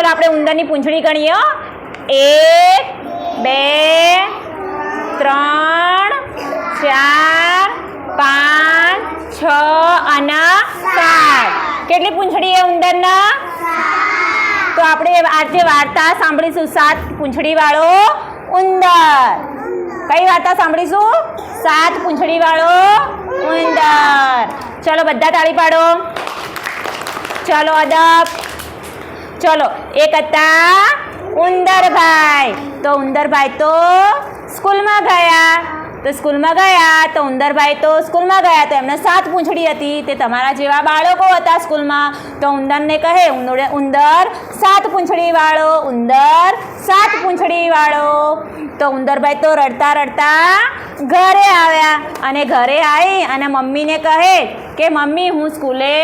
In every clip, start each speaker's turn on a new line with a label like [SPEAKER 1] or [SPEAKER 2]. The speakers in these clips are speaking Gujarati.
[SPEAKER 1] चलो આપણે ઉંદરની પૂંછડી ગણીએ 1 2 3 4 5 6 અને 7 કેટલી પૂંછડી છે ઉંદરના તો આપણે આજે વાર્તા સાંભળીશું 7 પૂંછડી વાળો ઉંદર કઈ વાર્તા સાંભળીશું 7 પૂંછડી વાળો ઉંદર ચલો બધા તાળી પાડો ચલો અદબ चलो एक હતા ઉંદરભાઈ તો ઉંદરભાઈ તો સ્કૂલમાં ગયા તો ઉંદરભાઈ તો સ્કૂલમાં ગયા તો એમને 7 પૂંછડી હતી તે તમારા જેવા બાળકો હતા સ્કૂલમાં તો ઉંદરને કહે ઉંદર 7 પૂંછડી વાળો ઉંદર 7 પૂંછડી વાળો તો ઉંદરભાઈ તો રડતા રડતા ઘરે આવ્યા અને ઘરે આવી અને મમ્મીને કહે કે મમ્મી હું સ્કૂલે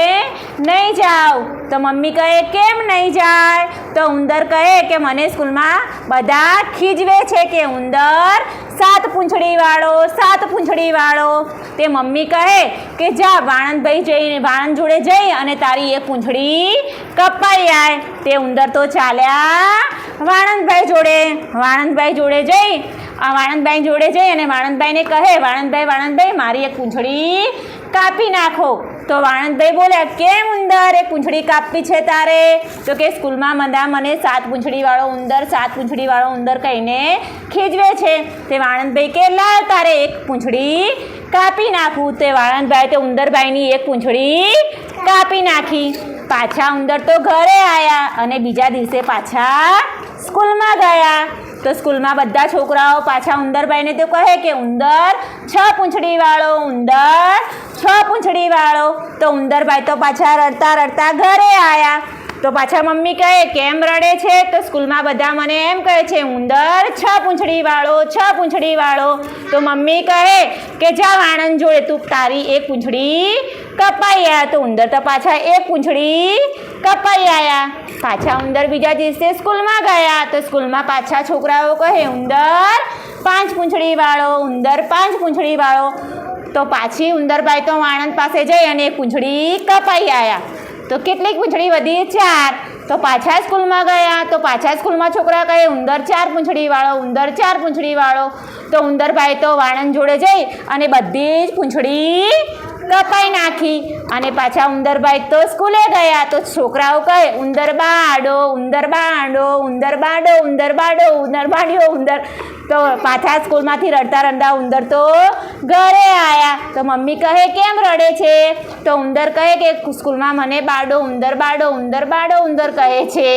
[SPEAKER 1] નહીં જાઉં તો મમ્મી કહે કેમ નહીં જાય તો ઉંદર કહે કે મને સ્કૂલમાં બધા ખીજવે છે કે ઉંદર 7 પૂંછડી વાળો તે મમ્મી કહે કે જા વાણંદ જોડે જઈ અને તારી એક પૂંછડી કપાઈ આય તે ઉંદર તો ચાલ્યા વાણંદભાઈ જોડે જઈ અને વાણંદભાઈને કહે વાણંદભાઈ મારી એક પૂંછડી કાપી નાખો તો વાણંદભાઈ બોલ્યા કેમ ઉંદર એક પૂંછડી કાપી છે તારે તો કે સ્કૂલમાં મને 7 પૂંછડી વાળો ઉંદર કહીને ખીજવે છે તે વાણંદભાઈ કે લાવ તારે એક પૂંછડી કાપી નાખું તે વાણંદભાઈ તે ઉંદરભાઈની એક પૂંછડી કાપી નાખી પાછા ઉંદર તો ઘરે આવ્યા અને બીજા દિવસે પાછા સ્કૂલમાં ગયા તો સ્કૂલમાં બધા છોકરાઓ પાછા ઉંદરભાઈને તો કહે કે ઉંદર 6 પૂંછડી વાળો તો ઉંદરભાઈ તો પાછા રડતા ઘરે આવ્યા તો પાછા મમ્મી કહે કેમ રડે છે તો સ્કૂલમાં બધા મને એમ કહે છે ઉંદર 6 પૂંછડી વાળો તો મમ્મી કહે કે જા વાણંદ જોડે તું તારી એક પૂંછડી કપાઈ આવ્યા તો ઉંદર તો પાછા એક પૂંછડી કપાઈ આવ્યા પાછા ઉંદર બીજા દિવસે સ્કૂલમાં ગયા તો સ્કૂલમાં પાછા છોકરાઓ કહે ઉંદર 5 પૂંછડી વાળો તો પાછી ઉંદરભાઈ તો વાણંદ પાસે જઈ અને એક પૂંછડી કપાઈ આવ્યા તો કેટલીક પૂંછડી વધી 4 તો પાછા સ્કૂલમાં ગયા તો પાછા સ્કૂલમાં છોકરા કહે ઉંદર 4 પૂંછડી વાળો તો ઉંદરભાઈ તો વાણંદ જોડે જઈ અને બધી જ પૂંછડી કપાઈ નાખી અને પાછા ઉંદરભાઈ તો સ્કૂલે ગયા તો છોકરાઓ કહે ઉંદર બાંડ્યો તો પાછા સ્કૂલમાંથી રડતા ઉંદર તો ઘરે આવ્યા તો મમ્મી કહે કેમ રડે છે તો ઉંદર કહે કે સ્કૂલમાં મને ઉંદર કહે છે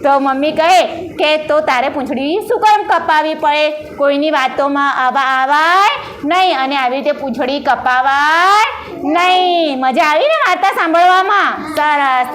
[SPEAKER 1] તો મમ્મી કહે કે તો તારે પૂંછડી શું કેમ કપાવી પડે કોઈની વાતોમાં આવાય નહીં અને આવી રીતે પૂંછડી કપાવાય નહીં મજા આવી ને વાર્તા સાંભળવામાં સરસ.